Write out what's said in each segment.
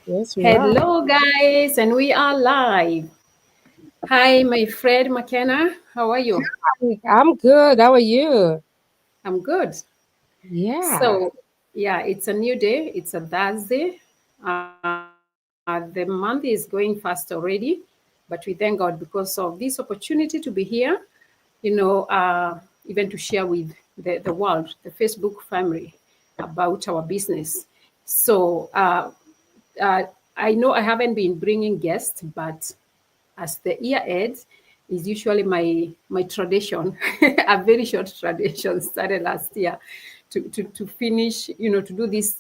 Yes, we are. Hello, guys, and we are live. Hi, my friend McKenna. How are you? I'm good. How are you? I'm good. Yeah. So, yeah, it's a new day. It's a Thursday. The month is going fast already, but we thank God because of this opportunity to be here, even to share with the world, the Facebook family, about our business. So, uh, I know I haven't been bringing guests, but as the year ends, is usually my tradition, a very short tradition started last year to finish, to do this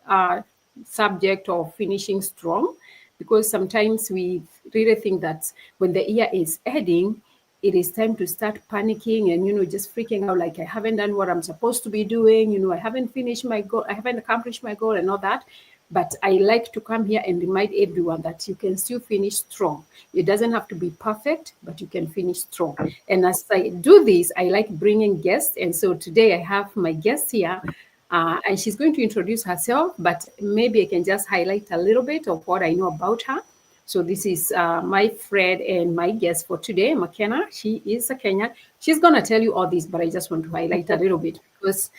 uh, subject of finishing strong, because sometimes we really think that when the year is ending, it is time to start panicking and just freaking out, like I haven't done what I'm supposed to be doing, I haven't finished my goal, I haven't accomplished my goal and all that. But I like to come here and remind everyone that you can still finish strong. It doesn't have to be perfect, but you can finish strong. And as I do this, I like bringing guests. And so today I have my guest here, and she's going to introduce herself, but maybe I can just highlight a little bit of what I know about her. So this is my friend and my guest for today, McKenna. She is a Kenyan. She's gonna tell you all this, but I just want to highlight a little bit because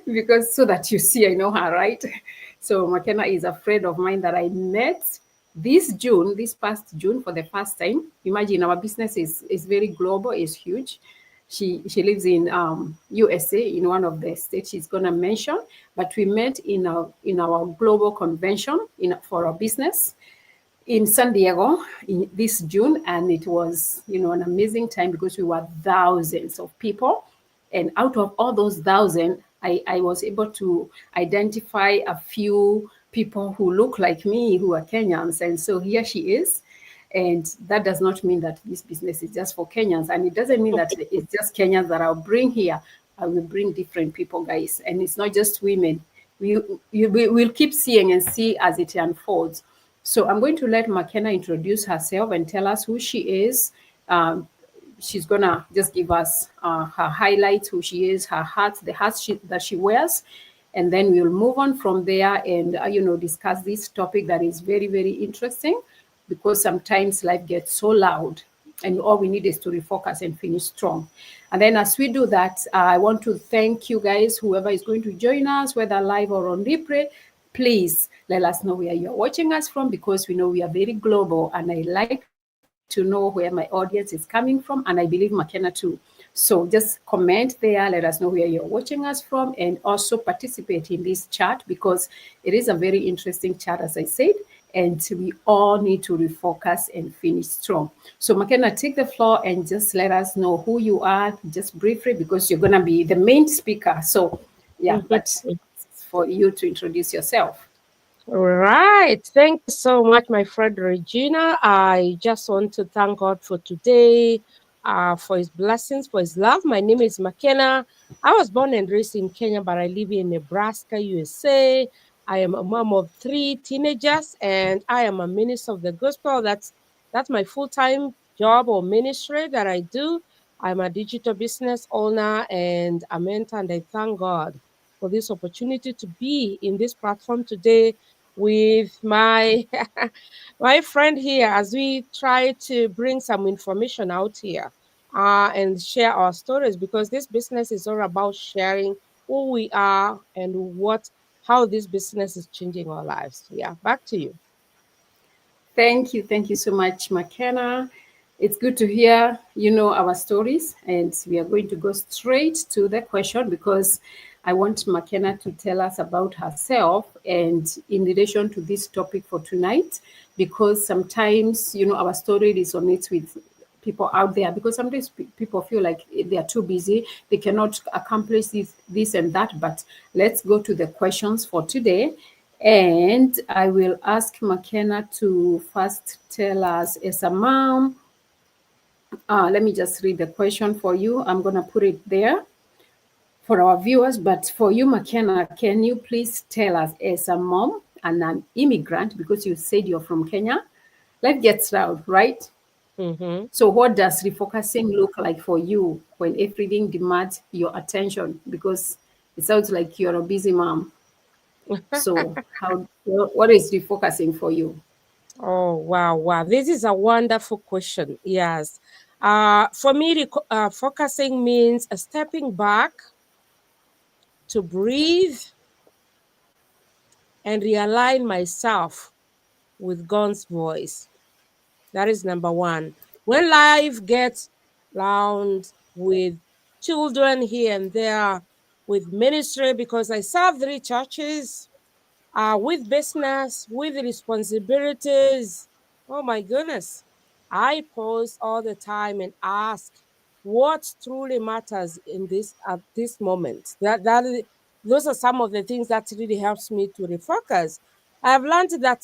because so that you see I know her, right? So McKenna is a friend of mine that I met this past June for the first time. Imagine our business is very global, is huge. She lives in USA, in one of the states she's gonna mention. But we met in our global convention for our business in San Diego in this June, and it was an amazing time because we were thousands of people, and out of all those thousand, I was able to identify a few people who look like me, who are Kenyans, and so here she is. And that does not mean that this business is just for Kenyans, and it doesn't mean that it's just Kenyans that I'll bring here. I will bring different people, guys, and it's not just women. We'll keep seeing and see as it unfolds. So I'm going to let McKenna introduce herself and tell us who she is. Um, she's gonna just give us her highlights, who she is, her hat, the hat that she wears, and then we'll move on from there and discuss this topic that is very, very interesting, because sometimes life gets so loud and all we need is to refocus and finish strong. And then as we do that, I want to thank you guys, whoever is going to join us, whether live or on replay. Please let us know where you're watching us from, because we know we are very global, and I like to know where my audience is coming from, and I believe McKenna too. So just comment there, let us know where you're watching us from, and also participate in this chat, because it is a very interesting chat, as I said, and we all need to refocus and finish strong. So McKenna, take the floor and just let us know who you are, just briefly, because you're going to be the main speaker. So yeah, but for you to introduce yourself. All right. Thank you so much, my friend Regina. I just want to thank God for today, for his blessings, for his love. My name is McKenna. I was born and raised in Kenya, but I live in Nebraska, USA. I am a mom of three teenagers, and I am a minister of the gospel. That's my full-time job or ministry that I do. I'm a digital business owner and a mentor, and I thank God for this opportunity to be in this platform today with my my friend here as we try to bring some information out here and share our stories, because this business is all about sharing who we are and how this business is changing our lives. Yeah, back to you. Thank you. Thank you so much, McKenna. It's good to hear, our stories. And we are going to go straight to the question, because I want McKenna to tell us about herself and in relation to this topic for tonight, because sometimes, our story resonates with people out there, because sometimes people feel like they are too busy, they cannot accomplish this and that. But let's go to the questions for today, and I will ask McKenna to first tell us, as a mom, let me just read the question for you. I'm going to put it there for our viewers. But for you, McKenna, can you please tell us, as a mom and an immigrant, because you said you're from Kenya, life gets loud, right? Mm-hmm. So what does refocusing look like for you when everything demands your attention? Because it sounds like you're a busy mom. So, how what is refocusing for you? Oh, wow, wow. This is a wonderful question. Yes. For me, focusing means stepping back to breathe and realign myself with God's voice. That is number one. When life gets loud with children here and there, with ministry, because I serve three churches, with business, with responsibilities. Oh my goodness. I pause all the time and ask what truly matters in this at this moment. Those are some of the things that really helps me to refocus. I've learned that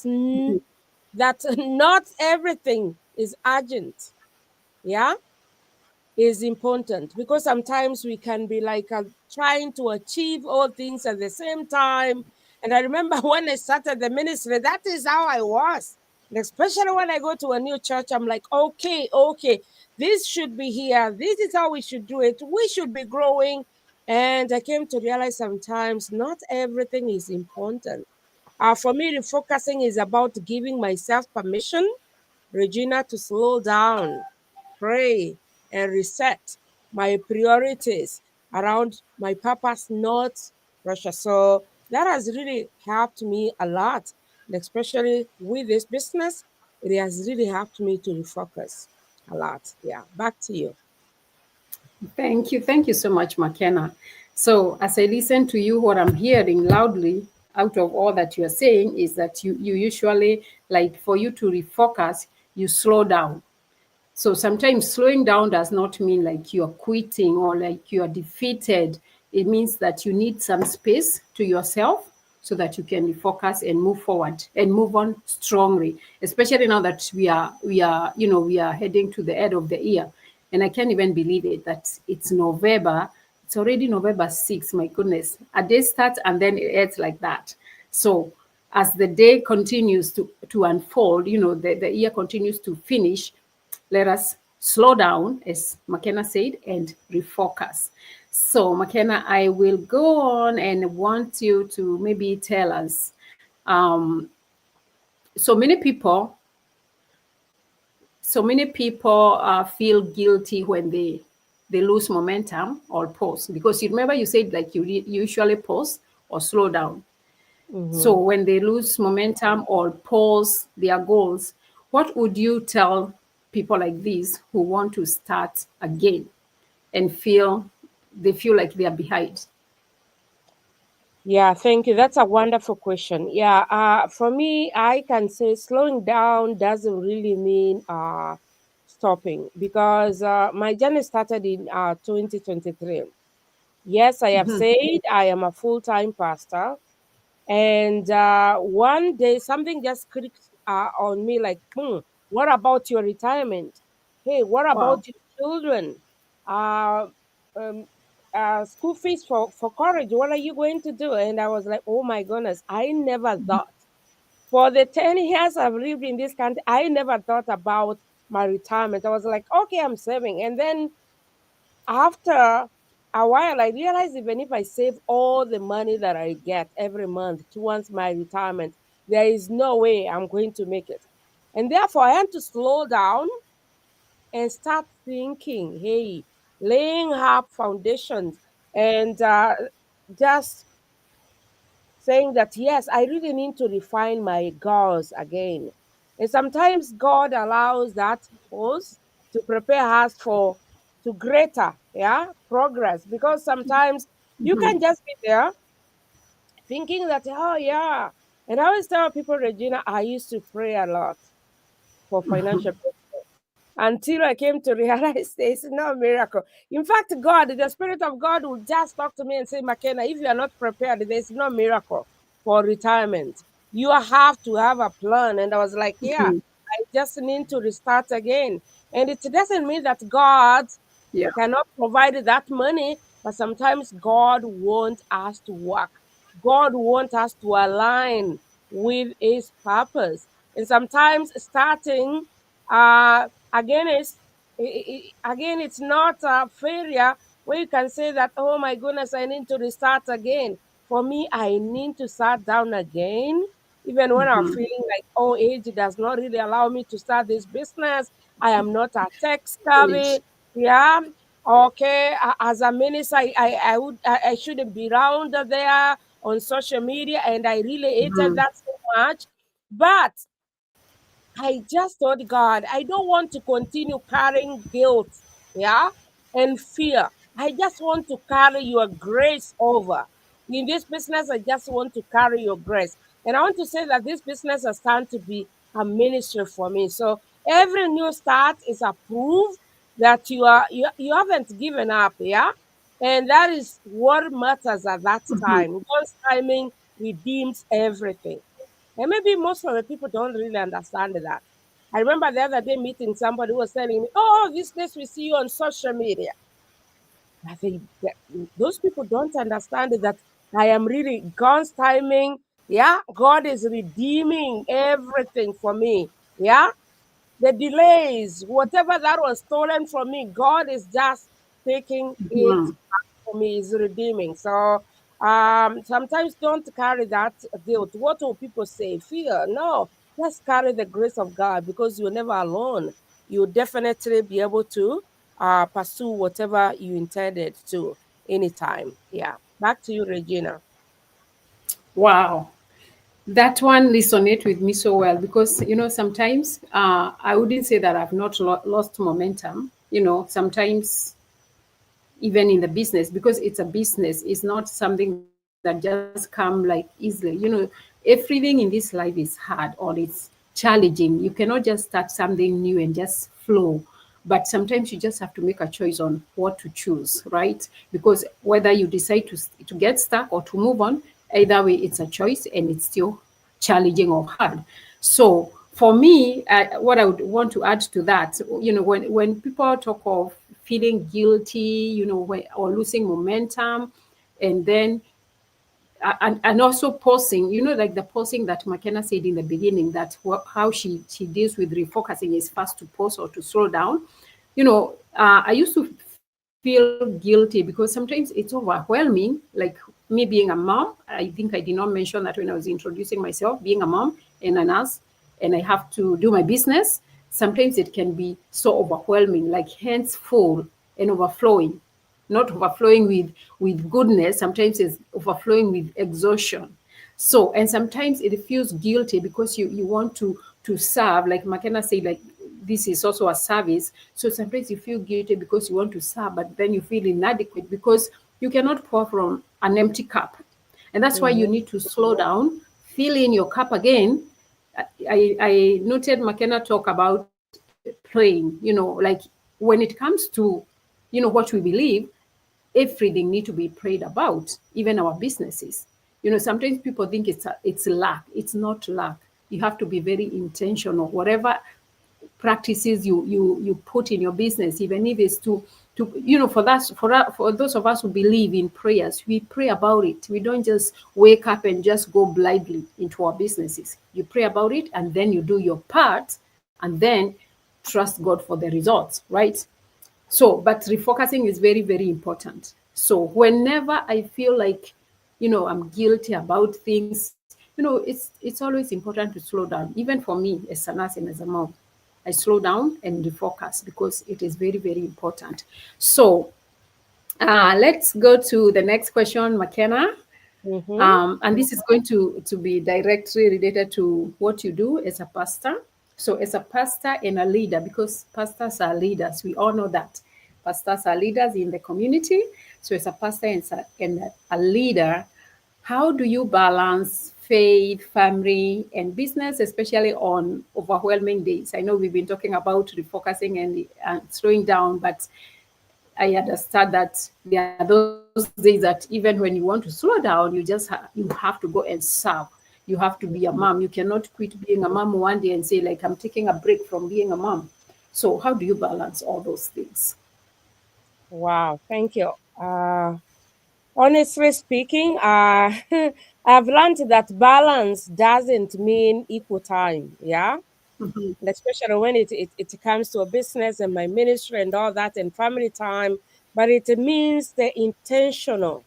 that not everything is urgent. Yeah, is important because sometimes we can be like trying to achieve all things at the same time. And I remember when I started the ministry, that is how I was. And especially when I go to a new church, I'm like, okay, okay, this should be here. This is how we should do it. We should be growing. And I came to realize sometimes not everything is important. For me, refocusing is about giving myself permission, Regina, to slow down, pray, and reset my priorities around my purpose, not pressure. So that has really helped me a lot, and especially with this business, it has really helped me to refocus a lot. Yeah, back to you. Thank you so much, McKenna. So, as I listen to you, what I'm hearing loudly out of all that you are saying is that you usually, like, for you to refocus, you slow down. So sometimes slowing down does not mean like you're quitting or like you are defeated. It means that you need some space to yourself so that you can refocus and move forward and move on strongly. Especially now that we are heading to the end of the year, and I can't even believe it that it's November. It's already November 6th. My goodness, a day starts and then it ends like that. So as the day continues to unfold, the year continues to finish, let us slow down, as McKenna said, and refocus. So, McKenna, I will go on and want you to maybe tell us. Um, so many people, so many people feel guilty when they lose momentum or pause, because you remember you said like you usually pause or slow down. So Mm-hmm. when they lose momentum or pause their goals, what would you tell people like this who want to start again and feel like they are behind? Yeah, thank you. That's a wonderful question. Yeah, for me, I can say slowing down doesn't really mean stopping because my journey started in 2023. Yes, I have said I am a full-time pastor, and one day something just clicked on me like, what about your retirement? Hey, what Wow. about your children? Uh, um, School fees for college, what are you going to do? And I was like, oh my goodness, I never thought. For the 10 years I've lived in this country, I never thought about my retirement. I was like, okay, I'm saving. And then after a while, I realized even if I save all the money that I get every month towards my retirement, there is no way I'm going to make it. And therefore, I had to slow down and start thinking, hey, laying up foundations and just saying that, yes, I really need to refine my goals again. And sometimes God allows that pause to prepare us for to greater, yeah, progress. Because sometimes you can just be there thinking that, oh yeah. And I always tell people, Regina, I used to pray a lot for financial until I came to realize there's no miracle. In fact, God, the Spirit of God will just talk to me and say, McKenna, if you are not prepared, there's no miracle for retirement. You have to have a plan. And I was like, yeah, I just need to restart again. And it doesn't mean that God Yeah. cannot provide that money, but sometimes God wants us to work. God wants us to align with His purpose. And sometimes starting again again it's not a failure where you can say that, oh my goodness, I need to restart again. For me, I need to start down again. Even when I'm Mm-hmm. feeling like, oh, age does not really allow me to start this business. I am not a tech savvy. Yeah. Okay. As a minister, I shouldn't be around there on social media. And I really hated Mm-hmm. that so much. But I just told God, I don't want to continue carrying guilt, yeah, and fear. I just want to carry your grace over. In this business, I just want to carry your grace. And I want to say that this business has turned to be a ministry for me. So every new start is a proof that you haven't given up, yeah? And that is what matters at that Mm-hmm. time. God's timing redeems everything. And maybe most of the people don't really understand that. I remember the other day meeting somebody who was telling me, oh, these days we see you on social media. I think that those people don't understand that I am really God's timing. Yeah, God is redeeming everything for me. Yeah, the delays, whatever that was stolen from me, God is just taking it Mm-hmm. for me, is redeeming. So sometimes don't carry that guilt. What will people say? Fear. No, just carry the grace of God because you're never alone. You'll definitely be able to pursue whatever you intended to anytime. Yeah. Back to you, Regina. Wow. That one resonate with me so well because sometimes I wouldn't say that I've not lost momentum. Sometimes even in the business, because it's a business, it's not something that just come like easily. Everything in this life is hard or it's challenging. You cannot just start something new and just flow, but sometimes you just have to make a choice on what to choose, right? Because whether you decide to get stuck or to move on, either way it's a choice and it's still challenging or hard. So for me, what I would want to add to that, when people talk of feeling guilty, or losing momentum, and then and also pausing, like the pausing that McKenna said in the beginning, that how she deals with refocusing is first to pause or to slow down. I used to feel guilty because sometimes it's overwhelming. Like me being a mom, I think I did not mention that when I was introducing myself, being a mom and a nurse, and I have to do my business. Sometimes it can be so overwhelming, like hands full and overflowing, not overflowing with goodness. Sometimes it's overflowing with exhaustion. So, and sometimes it feels guilty because you want to serve, like McKenna said, like this is also a service. So sometimes you feel guilty because you want to serve, but then you feel inadequate because you cannot pour from an empty cup. And that's why you Mm-hmm. need to slow down, fill in your cup again. I noted McKenna talk about praying, like when it comes to what we believe, everything need to be prayed about, even our businesses. Sometimes people think it's luck. It's not luck. You have to be very intentional. Whatever practices you put in your business, even if it's to for those of us who believe in prayers, we pray about it. We don't just wake up and just go blindly into our businesses. You pray about it and then you do your part and then trust God for the results, right? So, but refocusing is very, very important. So, whenever I feel like, I'm guilty about things, it's always important to slow down. Even for me, as a nurse and as a mom, I slow down and refocus because it is very, very important. So, let's go to the next question, McKenna. Mm-hmm. And this is going to be directly related to what you do as a pastor. So, as a pastor and a leader, because pastors are leaders, we all know that pastors are leaders in the community. So, as a pastor and a leader, how do you balance faith, family, and business, especially on overwhelming days? I know we've been talking about refocusing and slowing down, but I understand that there are those days that even when you want to slow down, you have to go and serve. You have to be a mom. You cannot quit being a mom one day and say, like, I'm taking a break from being a mom. So how do you balance all those things? Wow. Thank you. Honestly speaking, I've learned that balance doesn't mean equal time. Yeah. Mhm. And especially when it comes to a business and my ministry and all that and family time, but it means the intentional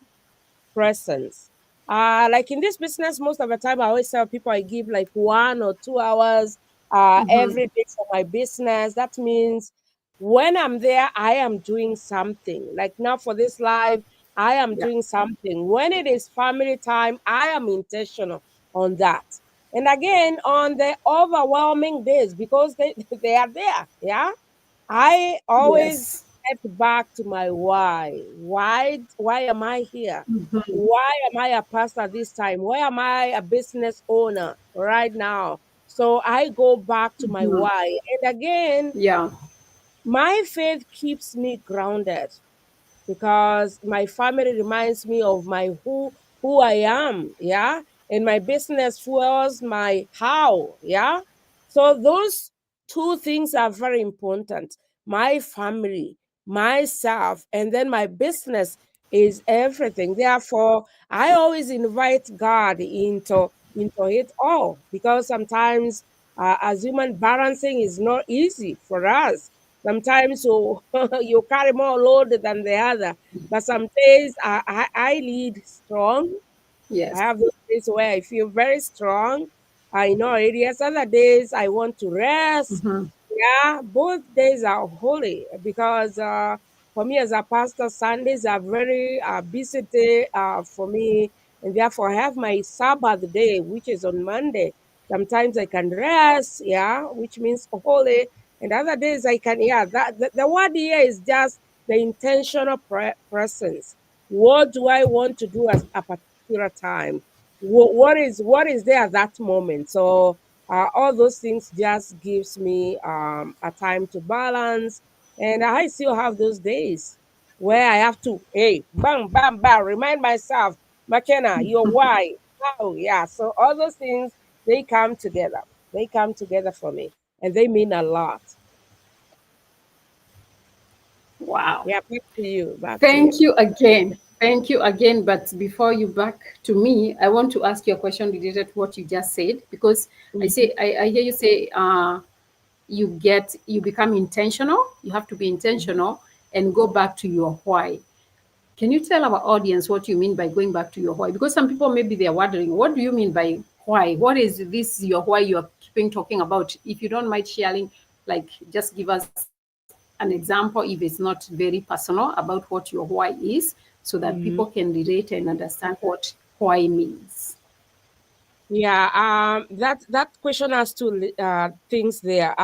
presence. Like in this business, most of the time I always tell people I give like 1 or 2 hours Mm-hmm. every day for my business. That means when I'm there, I am doing something. Like now for this live, I am Yeah. doing something. When it is family time, I am intentional on that. And again, on the overwhelming days, because they are there, yeah, I always Yes. get back to my why. Why am I here? Mm-hmm. Why am I a pastor this time? Why am I a business owner right now? So I go back to my Mm-hmm. why. And again, Yeah. my faith keeps me grounded because my family reminds me of my who I am, yeah, and my business fuels my how, yeah. So those two things are very important. My family, myself, and then my business is everything. Therefore, I always invite God into it all because sometimes as human balancing is not easy for us. Sometimes you you carry more load than the other. But some days I lead strong. I Yes. have those days where I feel very strong. I know areas. Other days I want to rest. Mm-hmm. Yeah, both days are holy because for me as a pastor, Sundays are very busy day for me, and therefore I have my Sabbath day, which is on Monday. Sometimes I can rest, yeah, which means holy, and other days I can, yeah. That the word here is just the intentional presence. What do I want to do at a particular time? What is there at that moment? So all those things just gives me a time to balance, and I still have those days where I have to, hey, bam bam bam, remind myself, McKenna, your why, how, yeah. So all those things, they come together for me, and they mean a lot. Wow. Yeah, back to you. Thank you again. Thank you again. But before you back to me, I want to ask you a question related to what you just said, because Mhm. I hear you say you become intentional. You have to be Mhm. intentional and go back to your why. Can you tell our audience what you mean by going back to your why? Because some people maybe they're wondering, what do you mean by why? What is this your why you're keeping talking about? If you don't mind sharing, like just give us an example if it's not very personal about what your why is, so that people can Mhm. relate and understand what why means. Yeah, that question has two things there.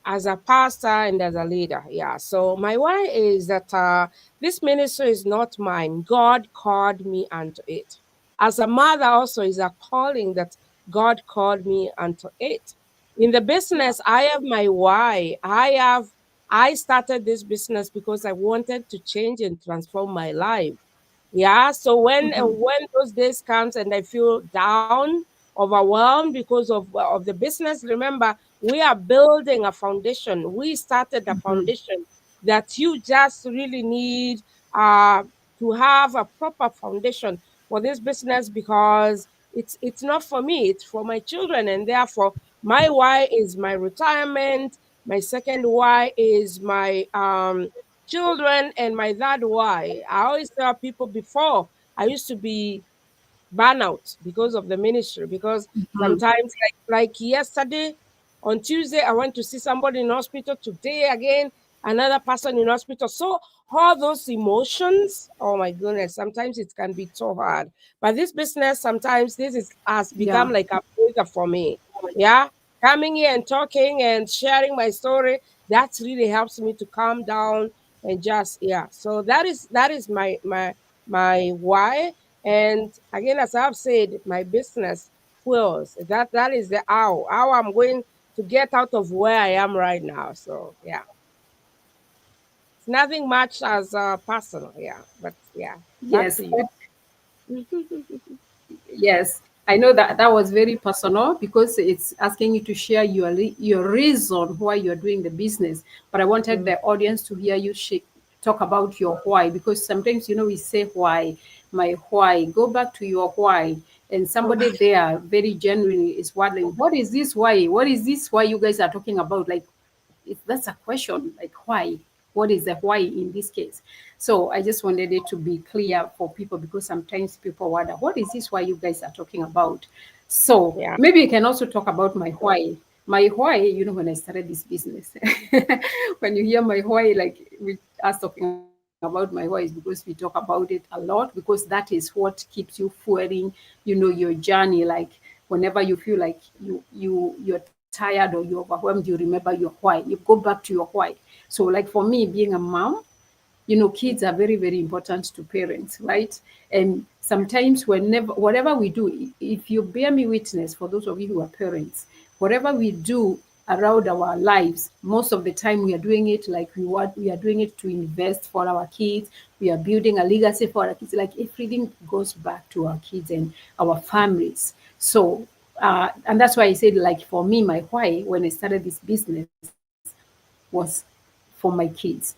As a pastor and as a leader, yeah. So my why is that this ministry is not mine. God called me unto it. As a mother, also is a calling that God called me unto it. In the Yeah. business, I have my why. I started this business because I wanted to change and transform my life. Yeah, so when those days comes and I feel down, overwhelmed because of the business, remember we are building a foundation. We started a Mm-hmm. foundation that you just really need uh to have a proper foundation for this business because it's not for me, it's for my children, and therefore my why is my retirement, my second why is my children, and my third why. I always tell people before I used to be burnout because of the ministry. Because Mm-hmm. sometimes, like yesterday, on Tuesday, I went to see somebody in hospital. Today again, another person in hospital. So all those emotions, oh my goodness, sometimes it can be so hard. But this business, sometimes this is has Yeah. become like a breather for me. Yeah. Coming here and talking and sharing my story, that really helps me to calm down and just, yeah. So that is my why. And again, as I've said, my business fuels. That is the how I'm going to get out of where I am right now. So yeah, it's nothing much as personal. Yeah, but yeah, back Yes. to you. Yes, I know that that was very personal because it's asking you to share your reason why you're doing the business. But I wanted Mm. the audience to hear you talk about your why, because sometimes we say why, my why. Go back to your why, and somebody there very genuinely is wondering, what is this why? What is this why you guys are talking about? Like, that's a question. Like, why? what is the why in this case. So I just wanted it to be clear for people, because sometimes people wonder, what is this why you guys are talking about? So Yeah. maybe you can also talk about my why. My why, when I started this business, when you hear my why, like we us talking about my why, is because we talk about it a lot, because that is what keeps you fueling, your journey. Like whenever you feel like you're tired or you're overwhelmed, you remember your why. You go back to your why. So like for me, being a mom, kids are very, very important to parents, right? And sometimes, whatever we do, if you bear me witness, for those of you who are parents, whatever we do around our lives, most of the time we are doing it like we are doing it to invest for our kids. We are building a legacy for our kids. Like everything goes back to our kids and our families. So, and that's why I said, like for me, my why when I started this business was for my kids.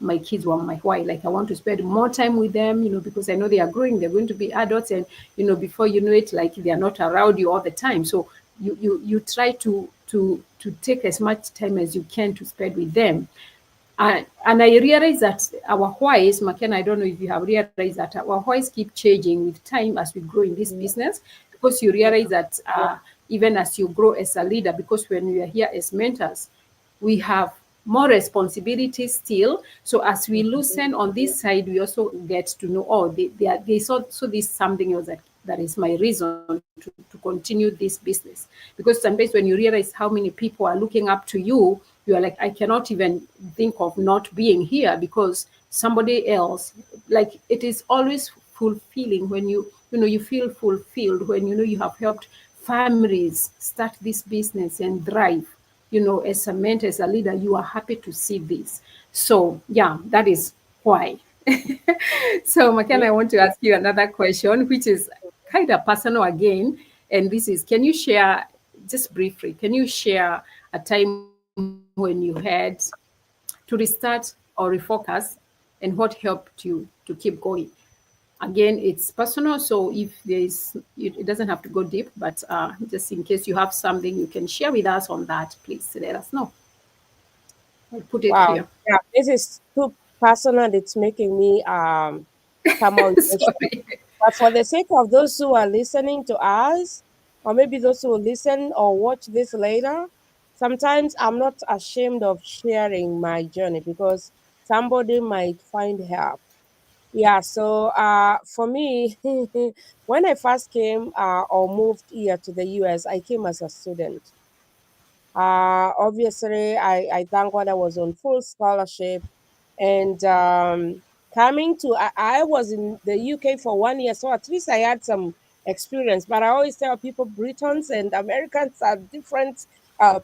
My kids were my why. Like I want to spend more time with them, because I know they are growing, they're going to be adults, and before you know it, like they are not around you all the time. So you try to take as much time as you can to spend with them. And I realize that our whys, McKenna, I don't know if you have realized that our whys keep changing with time as we grow in this Yeah. business, because you Yeah. realize that even as you grow as a leader, because when we are here as mentors, we have more responsibilities still. So as we Mhm. loosen on this side, we also get to know, oh, they saw, so this is something else that is my reason to continue this business. Because sometimes when you realize how many people are looking up to you, you are like, I cannot even think of not being here because somebody else, like it is always fulfilling when you feel fulfilled when you have helped families start this business and thrive. As a mentor, as a leader, you are happy to see this. So yeah, that is why. So Yeah. McKenna, I want to ask you another question, which is kind of personal again. And this is, can you share, just briefly, can you share a time when you had to restart or refocus, and what helped you to keep going? Again, it's personal, so if it doesn't have to go deep, but just in case you have something you can share with us on that, please let us know. I'll put it Wow. here. Yeah. This is too personal. It's making me come on your show. Sorry. But for the sake of those who are listening to us, or maybe those who will listen or watch this later, sometimes I'm not ashamed of sharing my journey because somebody might find help. Yeah, so for me, when I first came or moved here to the US, I came as a student. Obviously, I thank God I was on full scholarship. And coming to, I was in the UK for 1 year, so at least I had some experience. But I always tell people Britons and Americans are different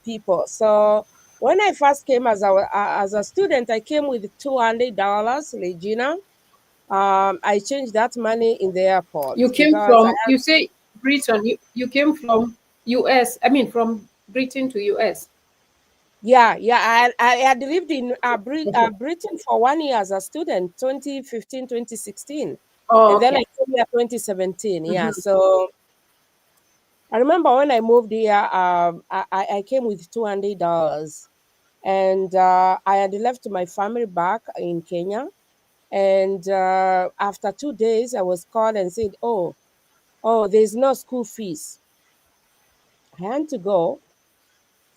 people. So when I first came as a student, I came with $200, Regina. I changed that money in the airport You came because I from, you say Britain, you came from US, I mean from Britain to US. yeah, yeah. I had lived in Okay. Britain for 1 year as a student, 2015, 2016. Oh, And then I okay. came here 2017. Yeah. Mhm. So I remember when I moved here, I came with $200. And I had left my family back in Kenya. And after 2 days, I was called and said, oh, there's no school fees. I had to go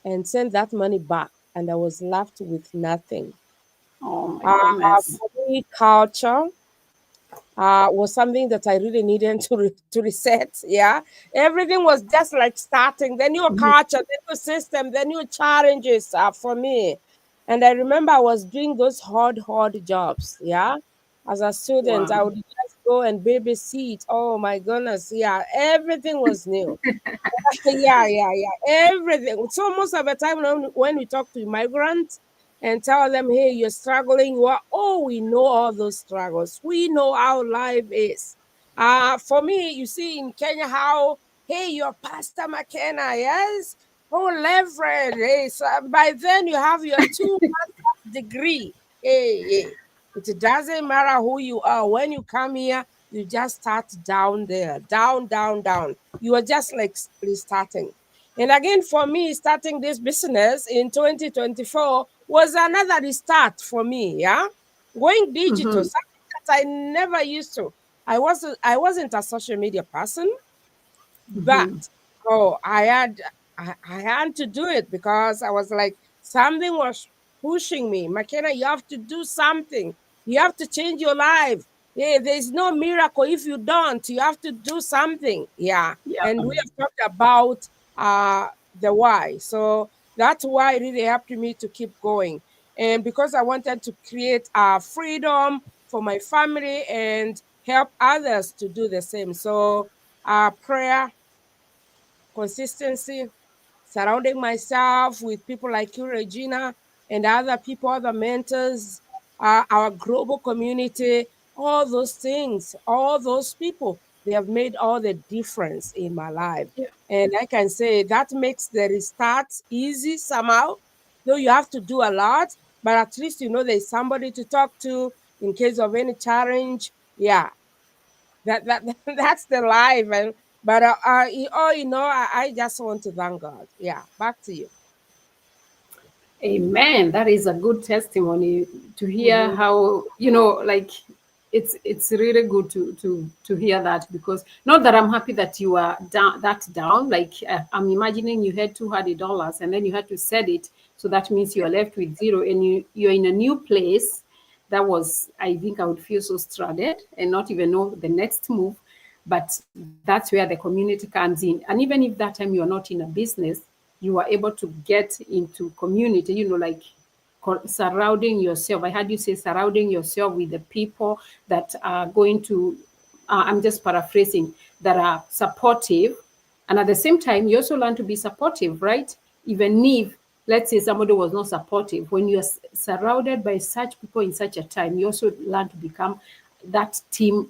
and send that money back. And I was left with nothing. Oh my goodness. For me, culture was something that I really needed to reset. Yeah, everything was just like starting the new Mhm. culture, the new system, the new challenges for me. And I remember I was doing those hard jobs. Yeah, as a student, I Wow. would just go and babysit. Oh my goodness, yeah, everything was new. Yeah. Everything. So most of the time when we talk to migrants and tell them, hey, you're struggling, we know all those struggles. We know how life is. For me, you see in Kenya how, hey, you're Pastor McKenna, yes? Oh, leverage. Hey, so by then you have your 2 master's degree. Hey. It doesn't matter who you are. When you come here, you just start down there, down. You are just like starting. And again, for me, starting this business in 2024 was another restart for me. Yeah, going digital, Mm-hmm. something that I never used to. I wasn't a social media person, but Mm-hmm. oh, I had to do it because I was like something was pushing me. McKenna, you have to do something. You have to change your life. Yeah, there's no miracle if you don't. You have to do something. Yeah. Yeah. And we have talked about the why. So that's why it really helped me to keep going. And because I wanted to create freedom for my family and help others to do the same. So prayer, consistency, surrounding myself with people like you, Regina, and other people, other mentors, our global community, all those things, all those people, they have made all the difference in my life. Yeah. And I can say that makes the restart easy somehow, though you have to do a lot, but at least you know there's somebody to talk to in case of any challenge. Yeah, that that's the life. And but I just want to thank God. Yeah, back to you. Amen. That is a good testimony to hear Mm-hmm. how, like, it's really good to hear that, because not that I'm happy that you are down. Like, I'm imagining you had $200 and then you had to set it, so that means you are left with zero, and you're in a new place. That was, I think I would feel so stranded and not even know the next move. But that's where the community comes in. And even if that time you're not in a business, you are able to get into community, like surrounding yourself. I heard you say surrounding yourself with the people that are going to, I'm just paraphrasing, that are supportive. And at the same time, you also learn to be supportive, right? Even if, let's say, somebody was not supportive, when you're surrounded by such people in such a time, you also learn to become that team,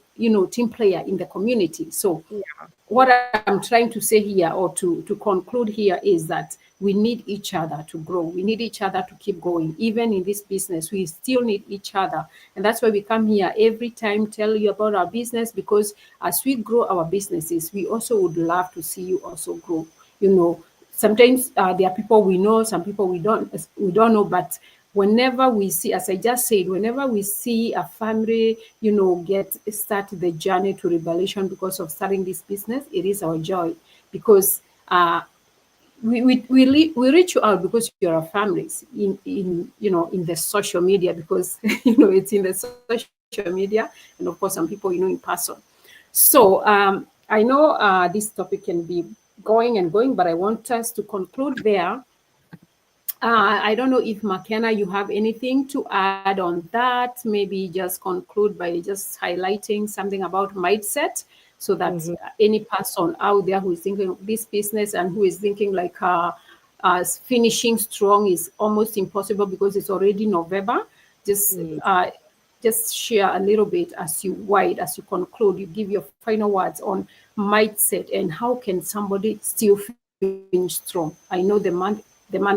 team player in the community. So Yeah. what I'm trying to say here, or to conclude here, is that we need each other to grow. We need each other to keep going. Even in this business, we still need each other. And that's why we come here every time, tell you about our business, because as we grow our businesses, we also would love to see you also grow. Sometimes there are people we know, some people we don't know, but whenever we see, as I just said, whenever we see a family, get start the journey to revelation because of starting this business, it is our joy, because we reach you out because you're our families in the social media, because it's in the social media, and of course some people in person. So I know this topic can be going and going, but I want us to conclude there. I don't know if McKenna, you have anything to add on that. Maybe just conclude by just highlighting something about mindset, so that Mm-hmm. any person out there who is thinking of this business and who is thinking like finishing strong is almost impossible because it's already November. Just Mm. share a little bit as you conclude. You give your final words on mindset and how can somebody still finish strong. I know the month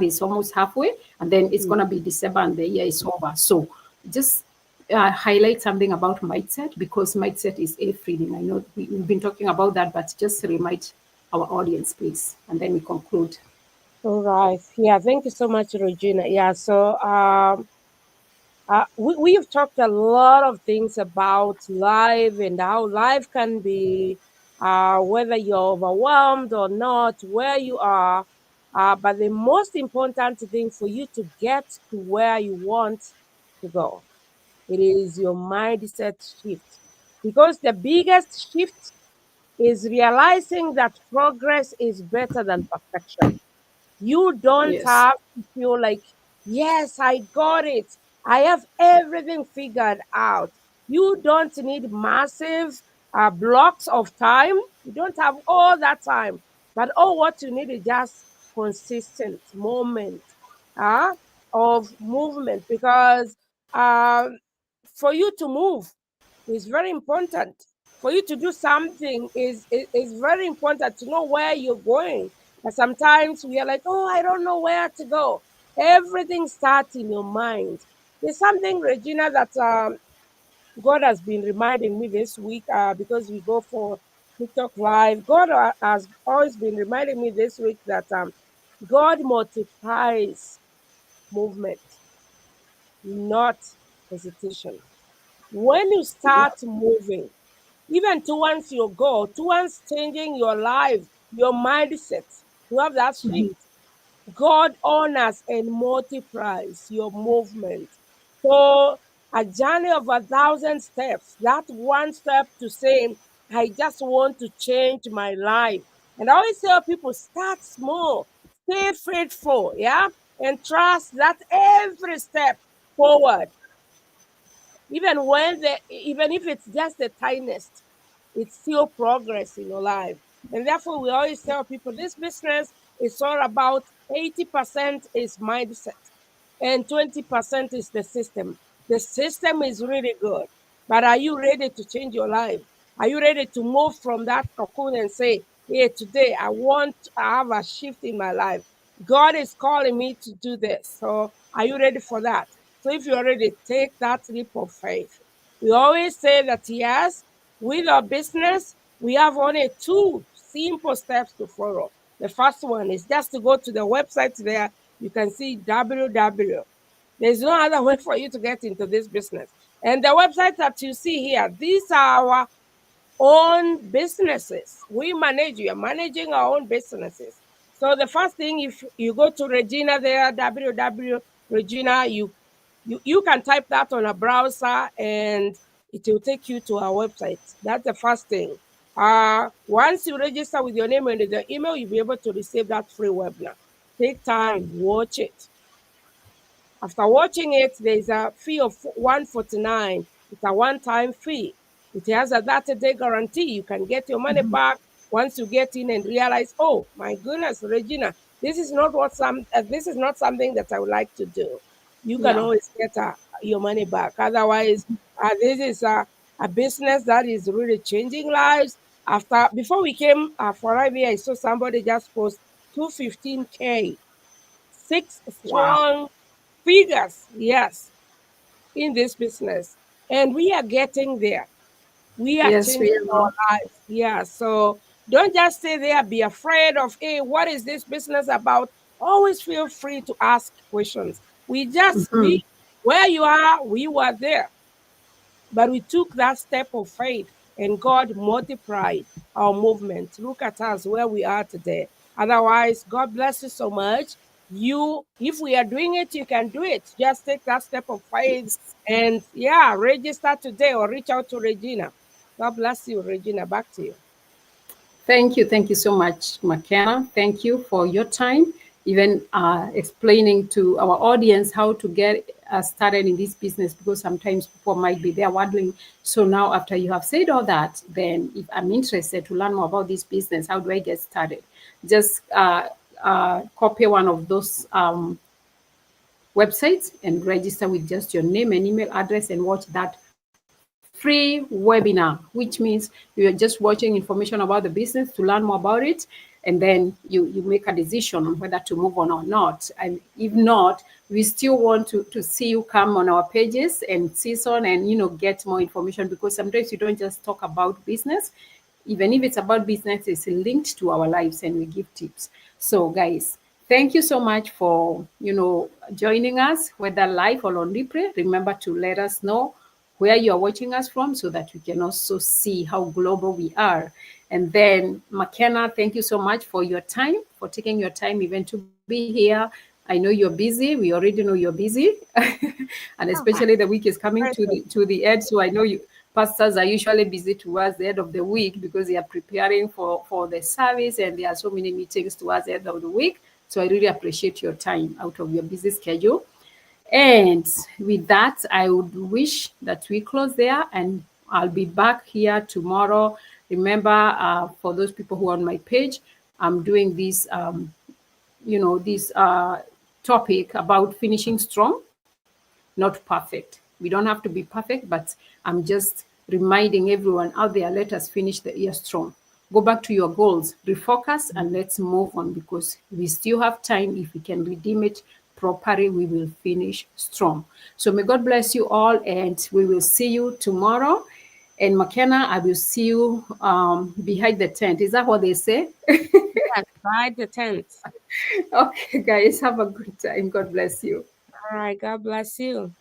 is almost halfway, and then it's gonna be December and the year is over. So just highlight something about mindset, because mindset is everything. I know we've been talking about that, but just remind our audience, please, and then we conclude. All right. Yeah. Thank you so much, Regina. Yeah. So we've talked a lot of things about life and how life can be, whether you're overwhelmed or not, where you are. But the most important thing for you to get to where you want to go, it is your mindset shift. Because the biggest shift is realizing that progress is better than perfection. You don't Yes. have to feel like, yes, I got it. I have everything figured out. You don't need massive blocks of time. You don't have all that time. But all what you need is just consistent moment uh, of movement, because um, for you to move is very important. For you to do something is very important to know where you're going. But sometimes we are like, oh, I don't know where to go. Everything starts in your mind. There's something, Regina, that God has been reminding me this week because we go for TikTok Live. God has always been reminding me this week that God multiplies movement. not hesitation. When you Yeah. start moving, even towards your goal, towards changing your life, your mindset, to have that shift, God honors and multiplies your movement. So, a journey of 1,000 steps, that one step to say, I just want to change my life. And I always tell people, start small, stay faithful, yeah, and trust that every step forward, even if it's just the tiniest, it's still progress in your life. And therefore we always tell people this business is all about 80% is mindset and 20% is the system. The system is really good, but are you ready to change your life? Are you ready to move from that cocoon and say, hey, today I want to have a shift in my life? God is calling me to do this. So are you ready for that? So if you're ready, take that leap of faith. We always say that yes, with our business, we have only two simple steps to follow. The first one is just to go to the website there. You can see www. There's no other way for you to get into this business. And the websites that you see here, these are our own businesses. We manage, we are managing our own businesses. So the first thing, if you go to Regina there, www Regina, you can type that on a browser and it will take you to our website. That's the first thing. Once you register with your name and the email, you'll be able to receive that free webinar. Take time, watch it. After watching it, there's a fee of 149. It's a one-time fee. It has a 30-day guarantee. You can get your money back once you get in and realize, oh my goodness, Regina, this is not something that I would like to do. You can Yeah. always get your money back. Otherwise, this is a business that is really changing lives. Before we came for IBA, I saw somebody just post 215K, six Wow. strong figures, yes, in this business. And we are getting there. We are Yes, we changing are. our lives. Yeah. So don't just stay there, be afraid of, hey, what is this business about? Always feel free to ask questions. We just, Mhm. where you are, we were there. But we took that step of faith and God multiplied our movement. Look at us where we are today. Otherwise, God bless you so much. If we are doing it, you can do it. Just take that step of faith and yeah, register today or reach out to Regina. God bless you, Regina. Back to you. Thank you. Thank you so much, McKenna. Thank you for your time, even explaining to our audience how to get started in this business, because sometimes people might be there wondering. So now, after you have said all that, then if I'm interested to learn more about this business, how do I get started? Just copy one of those websites and register with just your name and email address and watch that free webinar, which means you're just watching information about the business to learn more about it, and then you make a decision on whether to move on or not. And if not, we still want to see you come on our pages and season and get more information, because sometimes we don't just talk about business. Even if it's about business, it's linked to our lives and we give tips. So guys, thank you so much for joining us, whether live or on replay. Remember to let us know where you are watching us from so that we can also see how global we are. And then McKenna, thank you so much for your time, for taking your time even to be here. I know you're busy. We already know you're busy. And especially the week is coming to the end. So I know you pastors are usually busy towards the end of the week because they are preparing for the service, and there are so many meetings towards the end of the week. So I really appreciate your time out of your busy schedule. And with that, I would wish that we close there, and I'll be back here tomorrow. Remember, for those people who are on my page, I'm doing this topic about finishing strong, not perfect. We don't have to be perfect, but I'm just reminding everyone out there, let us finish the year strong. Go back to your goals, refocus, and let's move on, because we still have time. If we can redeem it properly, we will finish strong. So may God bless you all, and we will see you tomorrow. And McKenna, I will see you behind the tent. Is that what they say? Yes, by the 10th. Okay, guys, have a good time. God bless you. All right. God bless you.